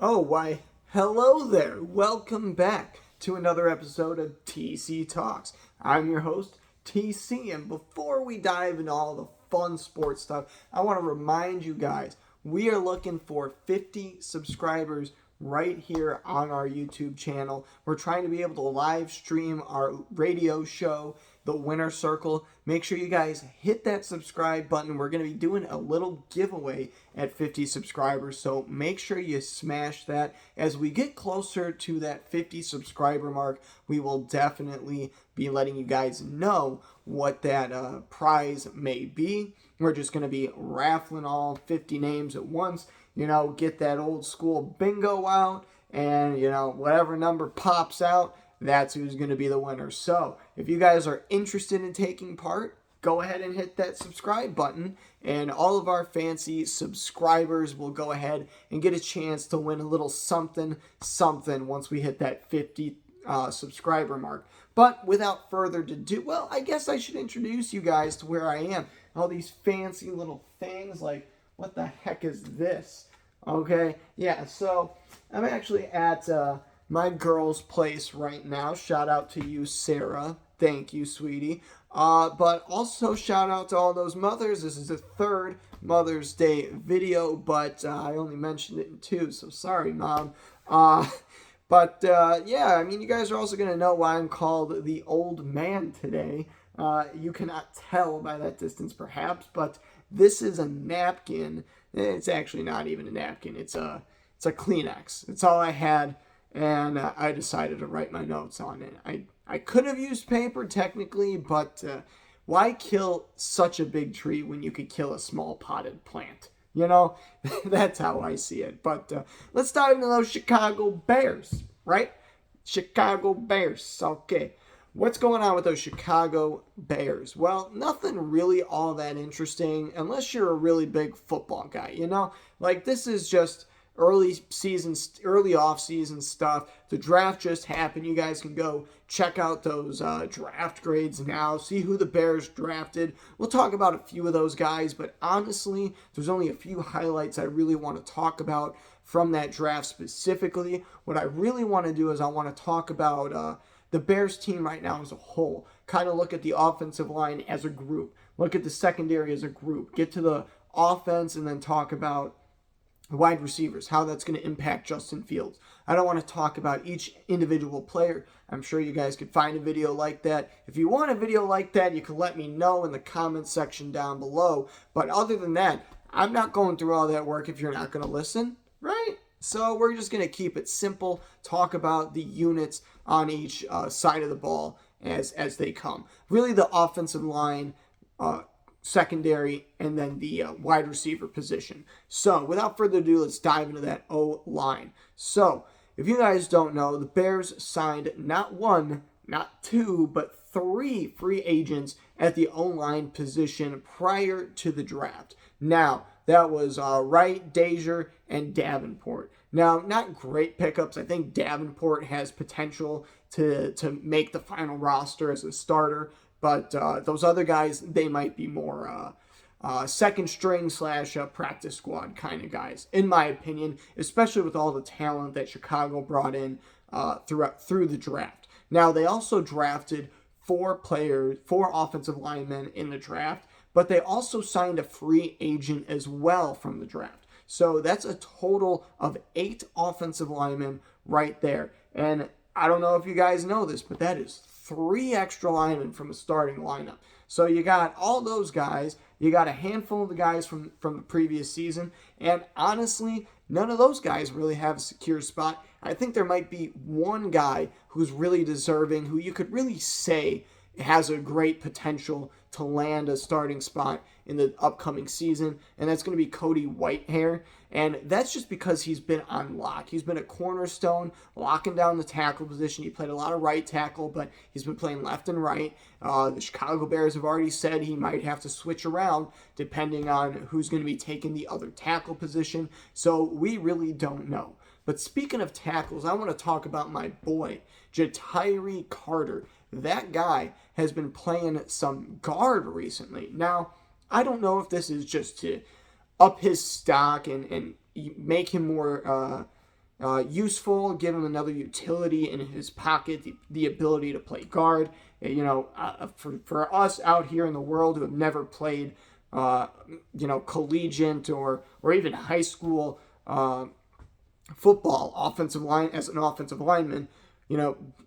Oh, why, hello there. Welcome back to another episode of TC TAUX. I'm your host, TC, and before we dive into all the fun sports stuff, I want to remind you guys, we are looking for 50 subscribers right here on our YouTube channel. We're trying to be able to live stream our radio show, The Winner Circle. Make sure you guys hit that subscribe button. We're going to be doing a little giveaway at 50 subscribers, so make sure you smash that. As we get closer to that 50 subscriber mark, we will definitely be letting you guys know what that prize may be. We're just going to be raffling all 50 names at once. Get that old school bingo out, and, whatever number pops out, that's who's going to be the winner. So if you guys are interested in taking part, go ahead and hit that subscribe button, and all of our fancy subscribers will go ahead and get a chance to win a little something once we hit that 50 subscriber mark. But without further ado, well, I guess I should introduce you guys to where I am. All these fancy little things, like, what the heck is this? Okay, yeah, so I'm actually at my girl's place right now. Shout out to you, Sarah. Thank you, sweetie. But also shout out to all those mothers. This is the third Mother's Day video, but I only mentioned it in two, so sorry, Mom. Yeah, I mean, you guys are also going to know why I'm called the old man today. You cannot tell by that distance, perhaps, but this is a napkin. It's actually not even a napkin. It's a Kleenex. It's all I had, and I decided to write my notes on it. I could have used paper, technically, but why kill such a big tree when you could kill a small potted plant? That's how I see it. But let's dive into those Chicago Bears, right? Chicago Bears. Okay. What's going on with those Chicago Bears? Well, nothing really all that interesting unless you're a really big football guy, Like, this is just early off-season stuff. The draft just happened. You guys can go check out those draft grades now, see who the Bears drafted. We'll talk about a few of those guys, but honestly, there's only a few highlights I really want to talk about from that draft specifically. What I really want to do is I want to talk about the Bears team right now as a whole. Kind of look at the offensive line as a group. Look at the secondary as a group. Get to the offense and then talk about wide receivers, how that's going to impact Justin Fields. I don't want to talk about each individual player. I'm sure you guys could find a video like that. If you want a video like that, you can let me know in the comments section down below. But other than that, I'm not going through all that work if you're not going to listen, right? So we're just going to keep it simple, talk about the units on each side of the ball as they come. Really the offensive line, secondary, and then the wide receiver position. So without further ado, let's dive into that O-line. So if you guys don't know, the Bears signed not one, not two, but three free agents at the O-line position prior to the draft. Now, that was Wright, Dazier, and Davenport. Now, not great pickups. I think Davenport has potential to make the final roster as a starter, but those other guys, they might be more second string / practice squad kind of guys, in my opinion, especially with all the talent that Chicago brought in through the draft. Now, they also drafted four offensive linemen in the draft, but they also signed a free agent as well from the draft. So that's a total of 8 offensive linemen right there. And I don't know if you guys know this, but that is 3 extra linemen from a starting lineup. So you got all those guys. You got a handful of the guys from the previous season. And honestly, none of those guys really have a secure spot. I think there might be one guy who's really deserving, who you could really say has a great potential to land a starting spot in the upcoming season, and that's going to be Cody Whitehair. And that's just because he's been on lock. He's been a cornerstone, locking down the tackle position. He played a lot of right tackle, but he's been playing left and right. The Chicago Bears have already said he might have to switch around depending on who's going to be taking the other tackle position. So we really don't know. But speaking of tackles, I want to talk about my boy, Ja'Tyre Carter. That guy has been playing some guard recently. Now, I don't know if this is just to up his stock and make him more useful, give him another utility in his pocket, the ability to play guard. For us out here in the world who have never played, collegiate or even high school football offensive line as an offensive lineman,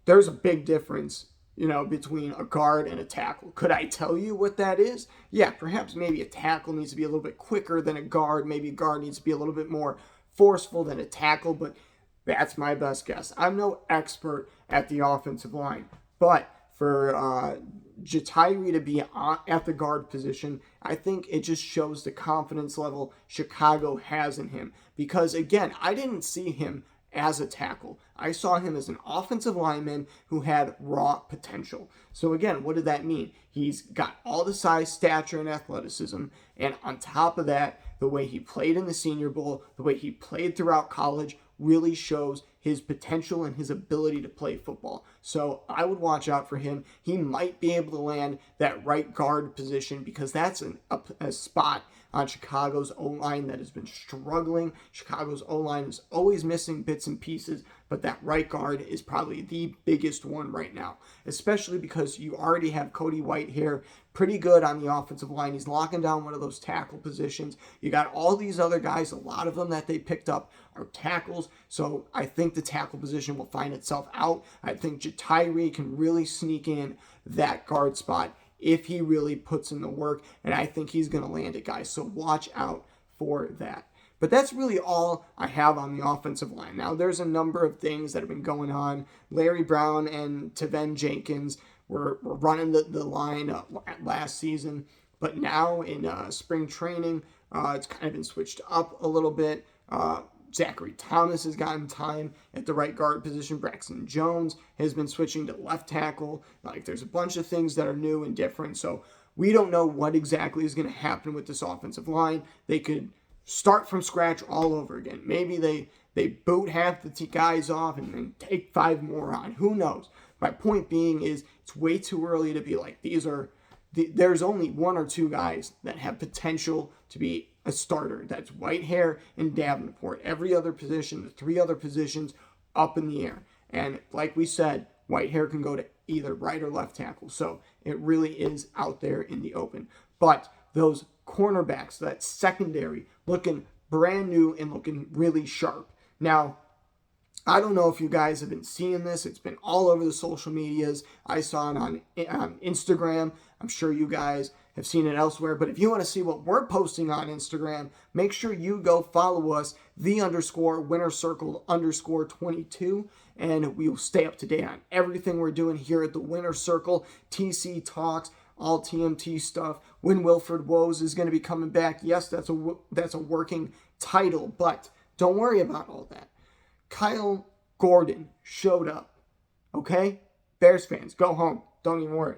there's a big difference, between a guard and a tackle. Could I tell you what that is? Yeah, perhaps maybe a tackle needs to be a little bit quicker than a guard. Maybe a guard needs to be a little bit more forceful than a tackle, but that's my best guess. I'm no expert at the offensive line, but for Jatiri to be at the guard position, I think it just shows the confidence level Chicago has in him. Because again, I didn't see him as a tackle. I saw him as an offensive lineman who had raw potential. So again, what did that mean? He's got all the size, stature, and athleticism. And on top of that, the way he played in the Senior Bowl, the way he played throughout college, really shows his potential and his ability to play football. So I would watch out for him. He might be able to land that right guard position because that's a spot on Chicago's O-line that has been struggling. Chicago's O-line is always missing bits and pieces, but that right guard is probably the biggest one right now, especially because you already have Cody Whitehair pretty good on the offensive line. He's locking down one of those tackle positions. You got all these other guys, a lot of them that they picked up are tackles, so I think the tackle position will find itself out. I think Jatiri can really sneak in that guard spot if he really puts in the work, and I think he's going to land it, guys. So watch out for that. But that's really all I have on the offensive line. Now, there's a number of things that have been going on. Larry Brown and Teven Jenkins were running the line last season, but now in spring training, it's kind of been switched up a little bit. Zachary Thomas has gotten time at the right guard position. Braxton Jones has been switching to left tackle. There's a bunch of things that are new and different. So we don't know what exactly is going to happen with this offensive line. They could start from scratch all over again. Maybe they boot half the guys off and then take 5 more on. Who knows? My point being is it's way too early to be like, there's only 1 or 2 guys that have potential to be a starter. That's Whitehair and Davenport. Every other position, the 3 other positions, up in the air. And like we said, Whitehair can go to either right or left tackle. So it really is out there in the open. But those cornerbacks, that secondary, looking brand new and looking really sharp. Now, I don't know if you guys have been seeing this. It's been all over the social medias. I saw it on Instagram. I'm sure you guys have seen it elsewhere. But if you want to see what we're posting on Instagram, make sure you go follow us, _winnercircle_22. And we will stay up to date on everything we're doing here at the Winner Circle. TC TAUX, all TMT stuff. When Wilfred Woes is going to be coming back. Yes, that's a working title. But don't worry about all that. Kyle Gordon showed up. Okay? Bears fans, go home. Don't even worry.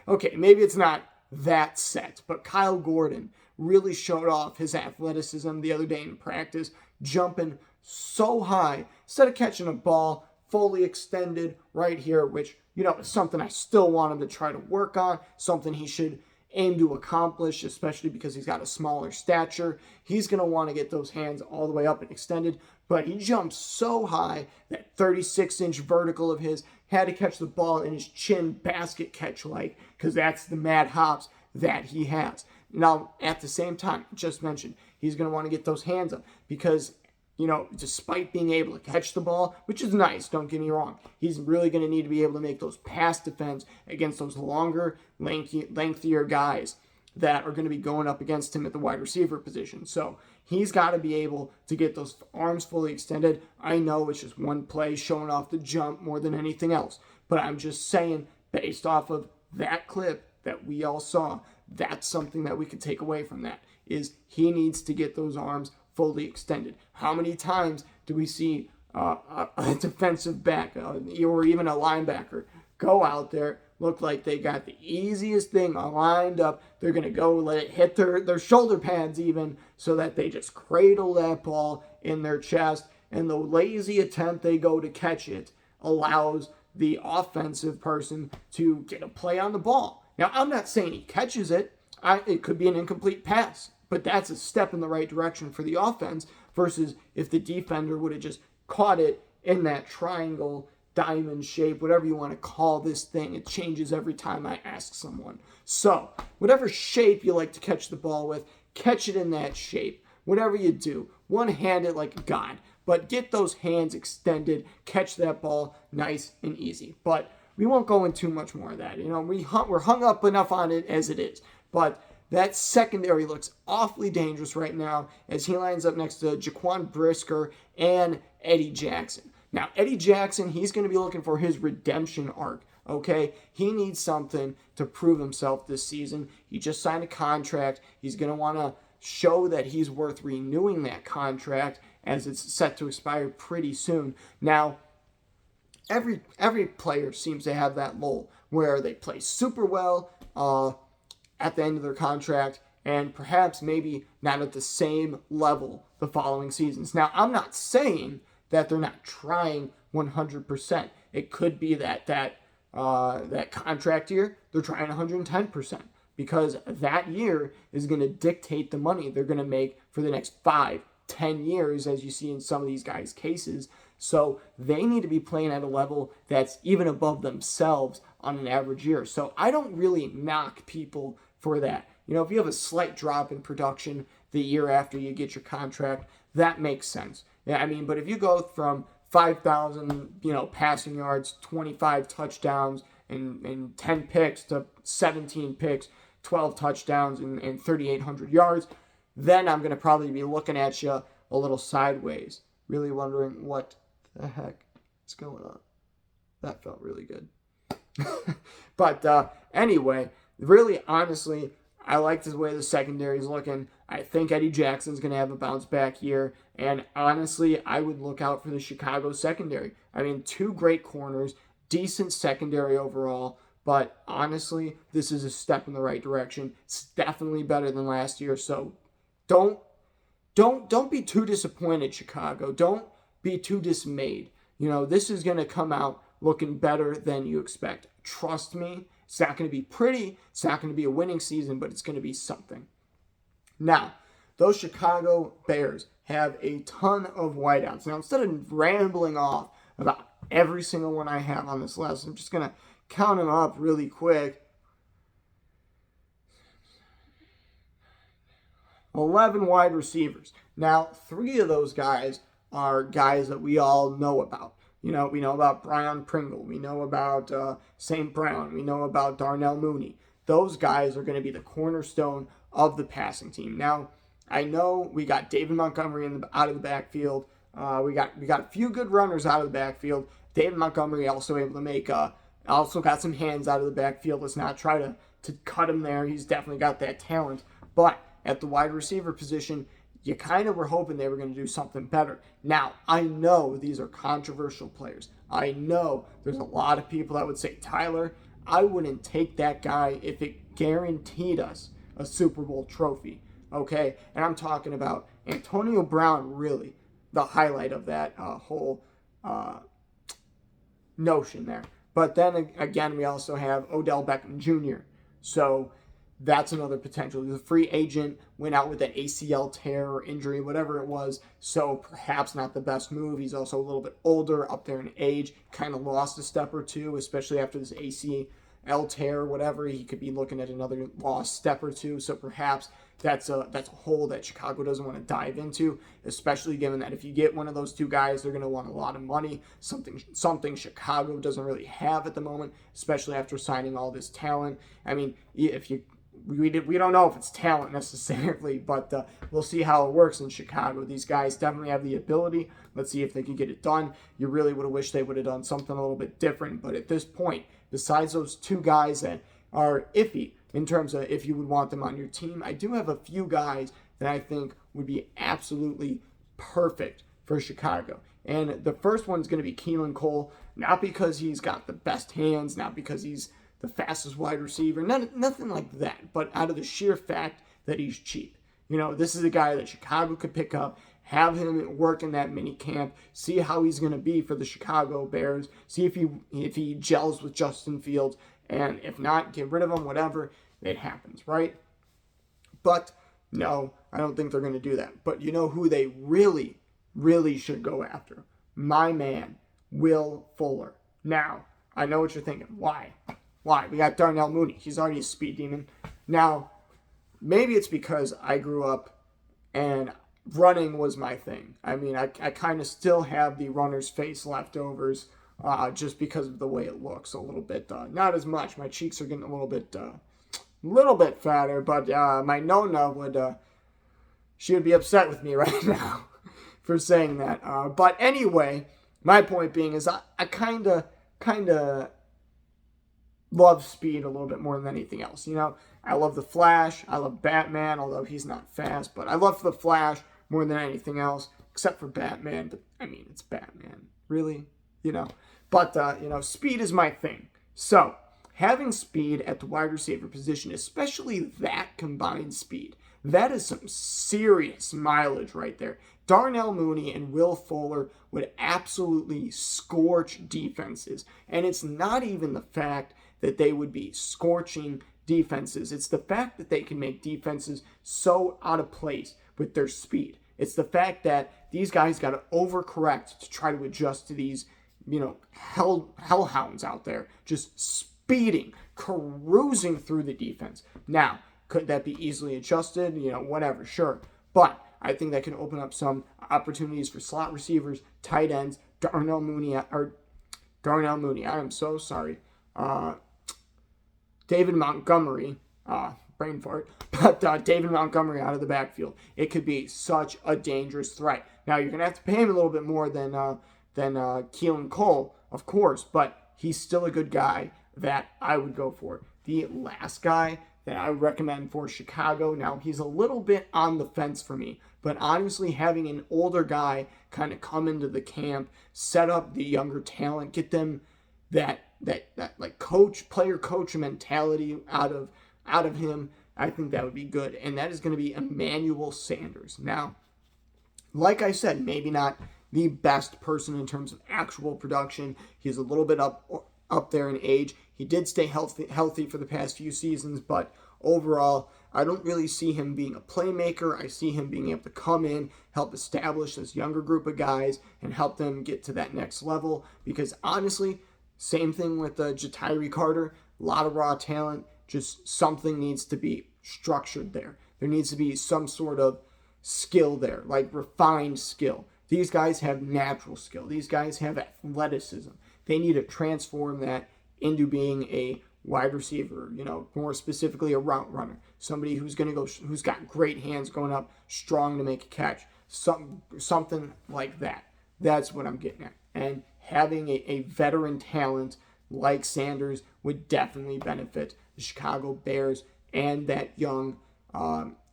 Okay, maybe it's not that set, but Kyle Gordon really showed off his athleticism the other day in practice, jumping so high. Instead of catching a ball fully extended right here, which, is something I still want him to try to work on, something he should aim to accomplish, especially because he's got a smaller stature. He's going to want to get those hands all the way up and extended, but he jumped so high that 36-inch vertical of his had to catch the ball in his chin basket catch-like, because that's the mad hops that he has. Now, at the same time, just mentioned, he's going to want to get those hands up because, despite being able to catch the ball, which is nice, don't get me wrong, he's really going to need to be able to make those pass defense against those longer, lengthier guys that are going to be going up against him at the wide receiver position. So he's got to be able to get those arms fully extended. I know it's just one play showing off the jump more than anything else, but I'm just saying, based off of that clip that we all saw, that's something that we could take away from that, is he needs to get those arms fully extended. How many times do we see a defensive back or even a linebacker go out there, look like they got the easiest thing lined up? They're going to go let it hit their shoulder pads even, so that they just cradle that ball in their chest, and the lazy attempt they go to catch it allows the offensive person to get a play on the ball. Now, I'm not saying he catches it. It could be an incomplete pass, but that's a step in the right direction for the offense versus if the defender would have just caught it in that triangle, diamond shape, whatever you want to call this thing. It changes every time I ask someone. So, whatever shape you like to catch the ball with, catch it in that shape. Whatever you do, one-handed like a god. But get those hands extended, catch that ball nice and easy. But we won't go into much more of that. We're hung up enough on it as it is. But that secondary looks awfully dangerous right now as he lines up next to Jaquan Brisker and Eddie Jackson. Now, Eddie Jackson, he's going to be looking for his redemption arc, okay? He needs something to prove himself this season. He just signed a contract. He's going to want to show that he's worth renewing that contract as it's set to expire pretty soon. Now, every player seems to have that lull where they play super well at the end of their contract and perhaps maybe not at the same level the following seasons. Now, I'm not saying that they're not trying 100%. It could be that contract year, they're trying 110% because that year is going to dictate the money they're going to make for the next 5-10 years, as you see in some of these guys' cases. So they need to be playing at a level that's even above themselves on an average year. So I don't really knock people for that. If you have a slight drop in production the year after you get your contract, that makes sense. Yeah, but if you go from 5,000, passing yards, 25 touchdowns, and 10 picks to 17 picks, 12 touchdowns, and 3,800 yards, then I'm going to probably be looking at you a little sideways, really wondering what the heck is going on. That felt really good. But anyway, really, honestly, I like the way the secondary is looking. I think Eddie Jackson's going to have a bounce back year. And honestly, I would look out for the Chicago secondary. Two great corners, decent secondary overall. But honestly, this is a step in the right direction. It's definitely better than last year. So don't be too disappointed, Chicago. Don't be too dismayed. This is going to come out looking better than you expect. Trust me. It's not going to be pretty. It's not going to be a winning season, but it's going to be something. Now, those Chicago Bears have a ton of wideouts. Now, instead of rambling off about every single one I have on this list, I'm just going to count them up really quick. 11 wide receivers. Now, 3 of those guys are guys that we all know about. We know about Brian Pringle. We know about St. Brown. We know about Darnell Mooney. Those guys are going to be the cornerstone of the passing team. Now, I know we got David Montgomery out of the backfield. We got a few good runners out of the backfield. David Montgomery also able to make also got some hands out of the backfield. Let's not try to cut him there. He's definitely got that talent. But at the wide receiver position, you kind of were hoping they were going to do something better. Now, I know these are controversial players. I know there's a lot of people that would say, Tyler, I wouldn't take that guy if it guaranteed us a Super Bowl trophy. Okay? And I'm talking about Antonio Brown, really, the highlight of that whole notion there. But then again, we also have Odell Beckham Jr. So that's another potential. He's a free agent, went out with an ACL tear or injury, whatever it was, so perhaps not the best move. He's also a little bit older, up there in age, kind of lost a step or two, especially after this ACL tear or whatever. He could be looking at another lost step or two, so perhaps that's a hole that Chicago doesn't want to dive into, especially given that if you get one of those two guys, they're going to want a lot of money, something Chicago doesn't really have at the moment, especially after signing all this talent. We don't know if it's talent necessarily, but we'll see how it works in Chicago. These guys definitely have the ability. Let's see if they can get it done. You really would have wished they would have done something a little bit different, but at this point, besides those 2 guys that are iffy in terms of if you would want them on your team, I do have a few guys that I think would be absolutely perfect for Chicago. And the first one's going to be Keelan Cole, not because he's got the best hands, not because he's the fastest wide receiver, nothing like that, but out of the sheer fact that he's cheap. This is a guy that Chicago could pick up, have him work in that mini camp, see how he's going to be for the Chicago Bears, see if he gels with Justin Fields, and if not, get rid of him, whatever, it happens, right? But no, I don't think they're going to do that. But you know who they really, really should go after? my man, Will Fuller. Now, I know what you're thinking. Why? Why? We got Darnell Mooney. He's already a speed demon. Now, maybe it's because I grew up and running was my thing. I mean, I kind of still have the runner's face leftovers just because of the way it looks a little bit. Not as much. My cheeks are getting a little bit fatter, but my Nona she would be upset with me right now for saying that. But anyway, my point being is I kind of love speed a little bit more than anything else. You know, I love the Flash. I love Batman, although he's not fast. But I love the Flash more than anything else, except for Batman. But, I mean, it's Batman. Really? You know? But, speed is my thing. So, having speed at the wide receiver position, especially that combined speed, that is some serious mileage right there. Darnell Mooney and Will Fuller would absolutely scorch defenses. And it's not even the fact that they would be scorching defenses. It's the fact that they can make defenses so out of place with their speed. It's the fact that these guys got to overcorrect to try to adjust to these, hellhounds out there just speeding, cruising through the defense. Now, could that be easily adjusted? Whatever, sure. But I think that can open up some opportunities for slot receivers, tight ends, Darnell Mooney, I am so sorry. David Montgomery, brain fart, but David Montgomery out of the backfield. It could be such a dangerous threat. Now, you're going to have to pay him a little bit more than Keelan Cole, of course, but he's still a good guy that I would go for. The last guy that I would recommend for Chicago, now he's a little bit on the fence for me, but honestly, having an older guy kind of come into the camp, set up the younger talent, get them that like player coach mentality out of him, I think that would be good. And that is going to be Emmanuel Sanders. Now, like I said, maybe not the best person in terms of actual production. He's a little bit up there in age. He did stay healthy for the past few seasons, but overall, I don't really see him being a playmaker. I see him being able to come in, help establish this younger group of guys, and help them get to that next level. Because honestly, same thing with Ja'Tyre Carter. A lot of raw talent. Just something needs to be structured there. There needs to be some sort of skill there, like refined skill. These guys have natural skill. These guys have athleticism. They need to transform that into being a wide receiver, more specifically a route runner. Somebody who's got great hands going up, strong to make a catch. Something like that. That's what I'm getting at. And having a veteran talent like Sanders would definitely benefit the Chicago Bears and that young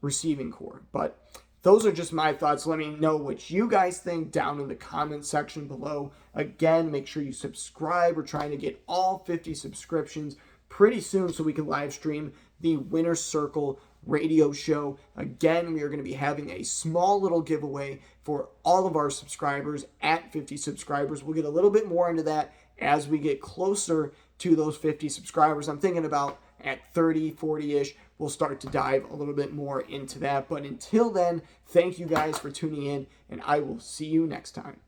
receiving core. But those are just my thoughts. Let me know what you guys think down in the comment section below. Again, make sure you subscribe. We're trying to get all 50 subscriptions pretty soon so we can live stream the Winner's Circle radio show. Again, we are going to be having a small little giveaway for all of our subscribers at 50 subscribers. We'll get a little bit more into that as we get closer to those 50 subscribers. I'm thinking about at 30, 40-ish, we'll start to dive a little bit more into that. But until then, thank you guys for tuning in, and I will see you next time.